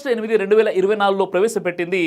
8/2024లో ప్రవేశపెట్టింది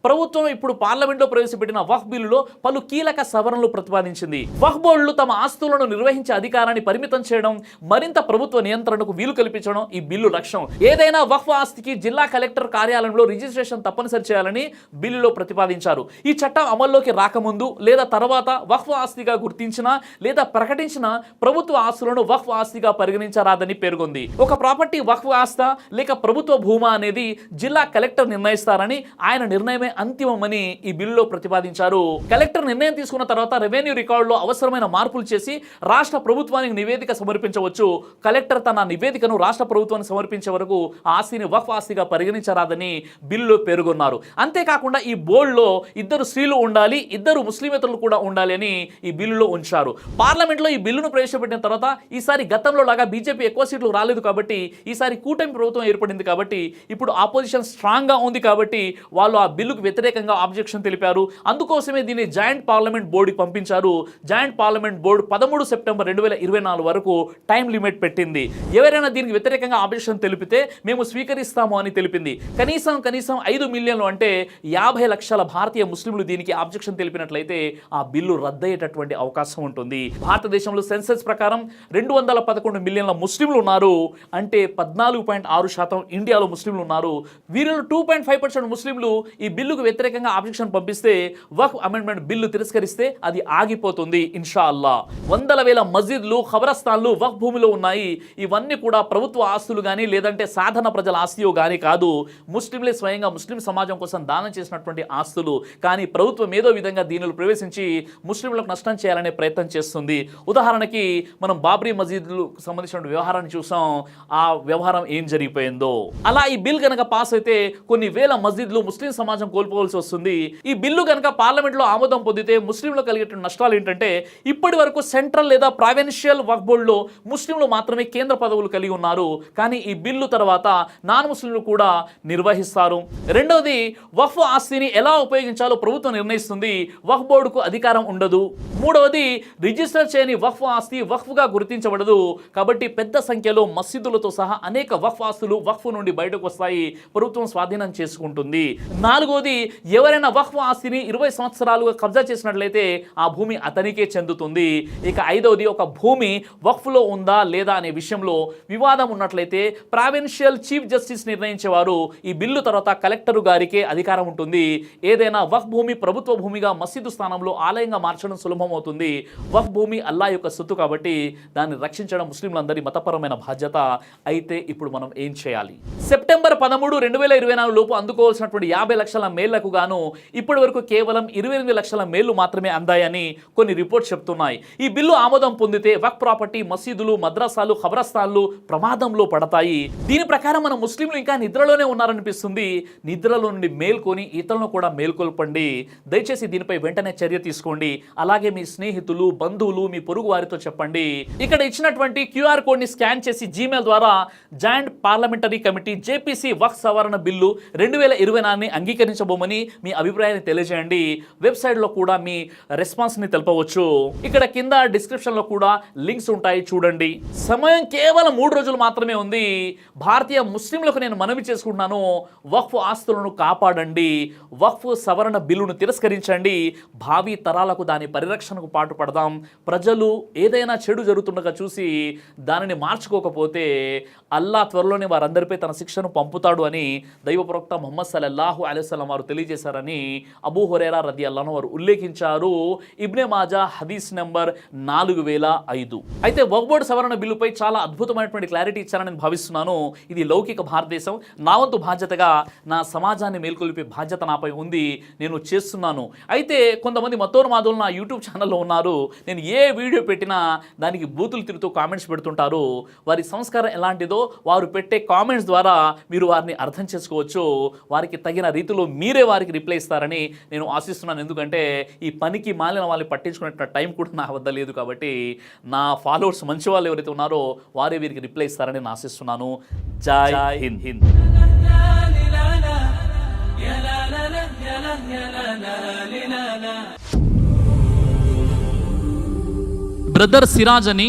ప్రభుత్వం. ఇప్పుడు పార్లమెంట్లో ప్రవేశపెట్టిన వక్ఫ్ బిల్లులో పలు కీలక సవరణలు ప్రతిపాదించింది. వక్ఫ్ బోర్డులు తమ ఆస్తులను నిర్వహించే అధికారాన్ని పరిమితం చేయడం, మరింత ప్రభుత్వ నియంత్రణకు వీలు కల్పించడం ఈ బిల్లు లక్ష్యం. ఏదైనా వక్ఫ్ ఆస్తికి జిల్లా కలెక్టర్ కార్యాలయంలో రిజిస్ట్రేషన్ తప్పనిసరి చేయాలని బిల్లులో ప్రతిపాదించారు. ఈ చట్టం అమల్లోకి రాకముందు లేదా తర్వాత వక్ఫ్ ఆస్తిగా గుర్తించిన లేదా ప్రకటించిన ప్రభుత్వ ఆస్తులను వక్ఫ్ ఆస్తిగా పరిగణించరాదని పేర్కొంది. ఒక ప్రాపర్టీ వక్ఫ్ ఆస్తా లేక ప్రభుత్వ భూమా అనేది జిల్లా కలెక్టర్ నిర్ణయిస్తారని, ఆయన నిర్ణయమే అంతిమమని ఈ బిల్లులో ప్రతిపాదించారు. కలెక్టర్ నిర్ణయం తీసుకున్న తర్వాత రెవెన్యూ రికార్డులో అవసరమైన మార్పులు చేసి రాష్ట్ర ప్రభుత్వానికి నివేదిక సమర్పించవచ్చు. కలెక్టర్ తన నివేదికను రాష్ట్ర ప్రభుత్వానికి సమర్పించే వరకు ఆస్తిని వక్ఫ్ ఆస్తిగా పరిగణించరాదని బిల్లులో పేర్కొన్నారు. అంతేకాకుండా ఈ బోర్డులో 2 స్త్రీలు ఉండాలి, 2 ముస్లిమేతరులు కూడా ఉండాలి అని ఈ బిల్లులో ఉంచారు. పార్లమెంట్లో ఈ బిల్లును ప్రవేశపెట్టిన తర్వాత ఈసారి గతంలో లాగా బీజేపీ ఎక్కువ సీట్లు రాలేదు కాబట్టి, ఈసారి కూటమి ప్రభుత్వం ఏర్పడింది కాబట్టి, ఇప్పుడు ఆపోజిషన్ స్ట్రాంగ్గా ఉంది కాబట్టి వాళ్ళు ఆ బిల్లుకు వ్యతిరేకంగా ఆబ్జెక్షన్ తెలిపారు. అందుకోసమే దీన్ని జాయింట్ పార్లమెంట్ బోర్డుకి పంపించారు. జాయింట్ పార్లమెంట్ బోర్డు 13 సెప్టెంబర్ 2024 వరకు టైం లిమిట్ పెట్టింది. ఎవరైనా దీనికి వ్యతిరేకంగా ఆబ్జెక్షన్ తెలిపితే మేము స్వీకరిస్తాము అని తెలిపింది. కనీసం 5 మిలియన్లు అంటే 50 లక్షల భారతీయ ముస్లింలు దీనికి ఆబ్జెక్షన్ తెలిపినట్లయితే ఆ బిల్లు రద్దయ్యేటటువంటి అవకాశం ఉంటుంది. భారతదేశంలో సెన్సెస్ ప్రకారం 211 మిలియన్ల ముస్లింలు ఉన్నారు. అంటే 14.6% ఇండియాలో ముస్లింలు ఉన్నారు. వీరిలో 2.5% ముస్లింలు ఈ బిల్లుకు వ్యతిరేకంగా ఆబ్జెక్షన్ పంపిస్తే, వక్ఫ్ అమెండ్మెంట్ బిల్లు తిరస్కరిస్తే అది ఆగిపోతుంది ఇన్షా అల్లా. వందల వేల మస్జిద్లు, ఖబరస్థాన్లు వక్ఫ్ భూమిలో ఉన్నాయి. ఇవన్నీ కూడా ప్రభుత్వ ఆస్తులు కానీ లేదంటే సాధారణ ప్రజల ఆస్తియో కానీ కాదు. ముస్లింలే స్వయంగా ముస్లిం సమాజం కోసం దానం చేసినటువంటి ఆస్తులు. కానీ ప్రభుత్వం ఏదో విధంగా దీనిలో ప్రవేశించి ముస్లింలకు నష్టం చేయాలనే ప్రయత్నం చేస్తుంది. ఉదాహరణకి మనం బాబ్రీ మస్జిద్లకు సంబంధించిన వ్యవహారాన్ని చూసాం. ఆ వ్యవహారం ఏం జరిగిపోయిందో. అలా ఈ బిల్ కనుక పాస్ అయితే కొన్ని వేల మస్జిద్లు ముస్లిం సమాజం కోల్పోవాల్సి వస్తుంది. ఈ బిల్లు కనుక పార్లమెంట్లో ఆమోదం పొందితే ముస్లింలు కలిగేటువంటి నష్టాలు ఏంటంటే, ఇప్పటి వరకు సెంట్రల్ లేదా ప్రావిన్షియల్ వక్ఫ్ బోర్డులో ముస్లింలు మాత్రమే కేంద్ర పదవులు కలిగి ఉన్నారు. కానీ ఈ బిల్లు తర్వాత నాన్ ముస్లింలు కూడా నిర్వహిస్తారు. రెండవది, వక్ఫ్ ఆస్తిని ఎలా ఉపయోగించాలో ప్రభుత్వం నిర్ణయిస్తుంది. వక్ఫ్ బోర్డుకు అధికారం ఉండదు. మూడవది, రిజిస్టర్ చేయని వక్ఫ్ ఆస్తి వక్ఫ్గా గుర్తించబడదు. కాబట్టి పెద్ద సంఖ్యలో మసీదులతో సహా అనేక వక్ఫ్ ఆస్తులు వక్ఫ్ నుండి బయటకు వస్తాయి, ప్రభుత్వం స్వాధీనం చేసుకుంటుంది. నాలుగోది, ఎవరైనా వక్ఫ్ ఆస్తిని 20 సంవత్సరాలుగా కబ్జా చేసినట్లయితే ఆ భూమి అతనికే చెందుతుంది. ఇక ఐదవది, ఒక భూమి వక్ఫ్లో ఉందా లేదా అనే విషయంలో వివాదం ఉన్నట్లయితే ప్రావిన్షియల్ చీఫ్ జస్టిస్ నిర్ణయించేవారు. ఈ బిల్లు తర్వాత కలెక్టర్ గారికే అధికారం ఉంటుంది. ఏదైనా వక్ఫ్ భూమి ప్రభుత్వ భూమిగా మసీదు స్థానంలో ఆలయంగా మార్చడం సులభం అవుతుంది. వక్ఫ్ భూమి అల్లా యొక్క సొత్తు కాబట్టి దాన్ని రక్షించడం ముస్లింలందరి మతపరమైన బాధ్యత. అయితే ఇప్పుడు మనం ఏం చేయాలి? సెప్టెంబర్ 13, 2024 లోపు అందుకోవాల్సినటువంటి 50 లక్షల మేళ్లకు గాను ఇప్పటి వరకు కేవలం 28 లక్షల మేళ్లు మాత్రమే అందాయని కొన్ని రిపోర్ట్స్ చెప్తున్నాయి. ఈ బిల్లు ఆమోదం పొందితే వక్ఫ్ ప్రాపర్టీ, మసీదులు, మద్రసాలు, ఖబరస్థాన్లు ప్రమాదంలో పడతాయి. దీని ప్రకారం మన ముస్లింలు ఇంకా నిద్రలోనే ఉన్నారనిపిస్తుంది. నిద్రలో నుండి మేల్కొని ఇతరులను కూడా మేల్కొల్పండి. దయచేసి దీనిపై వెంటనే చర్య తీసుకోండి. అలాగే మీ స్నేహితులు, బంధువులు, మీ పొరుగు వారితో చెప్పండి. ఇక్కడ ఇచ్చినటువంటి QR కోడ్ని స్కాన్ చేసి జీమెయిల్ ద్వారా జాయింట్ పార్లమెంటరీ కమిటీ JPC వక్ఫ్ సవరణ బిల్లు 2024ని అంగీకరించబోమని మీ అభిప్రాయాన్ని తెలియజేయండి. వెబ్సైట్లో కూడా మీ రెస్పాన్స్ని తెలపవచ్చు. ఇక్కడ కింద డిస్క్రిప్షన్లో కూడా లింక్స్ ఉంటాయి, చూడండి. సమయం కేవలం 3 రోజులు మాత్రమే ఉంది. భారతీయ ముస్లింలకు నేను మనవి చేసుకుంటున్నాను, వక్ఫ్ ఆస్తులను కాపాడండి. వక్ఫ్ సవరణ బిల్లును తిరస్కరించండి. భావి తరాలకు దాని పరిరక్షణకు పాటుపడదాం. ప్రజలు ఏదైనా చెడు జరుగుతుండగా చూసి దానిని మార్చుకోకపోతే అల్లా త్వరలోనే వారందరిపై తన శిక్షను పంపుతాడు అని దైవ ప్రవక్త ముహమ్మద్ సల్లల్లాహు అలైహి వసల్లం వారు తెలియజేశారని అబూ హురైరా రదియల్లాహు అన్హు వారు ఉల్లేఖించారు. ఇబ్నే మాజా హదీస్ నెంబర్ 4005. అయితే వక్ఫ్ బోర్డు సవరణ బిల్లుపై చాలా అద్భుతమైనటువంటి క్లారిటీ ఇచ్చారని నేను భావిస్తున్నాను. ఇది లౌకిక భారతదేశం. నా వంతు బాధ్యతగా నా సమాజాన్ని మేల్కొల్పే బాధ్యత నాపై ఉంది, నేను చేస్తున్నాను. అయితే కొంతమంది మతోన్మాదులు నా యూట్యూబ్ ఛానల్లో ఉన్నారు. నేను ఏ వీడియో పెట్టినా దానికి బూతులు తిరుగుతూ కామెంట్స్ పెడుతుంటారు. వారి సంస్కారం ఎలాంటిదో వారు పెట్టే కామెంట్స్ ద్వారా మీరు వారిని అర్థం చేసుకోవచ్చు. వారికి తగిన రీతిలో మీరే వారికి రిప్లై ఇస్తారని నేను ఆశిస్తున్నాను. ఎందుకంటే ఈ పనికి మాలిన వాళ్ళని పట్టించుకునే టైం కూడా నా వద్ద లేదు. కాబట్టి నా ఫాలోవర్స్ మంచి వాళ్ళు ఎవరైతే ఉన్నారో వారే వీరికి రిప్లై ఇస్తారని నేను ఆశిస్తున్నాను. జై హింద్. హింద్ బ్రదర్ సిరాజ్ అని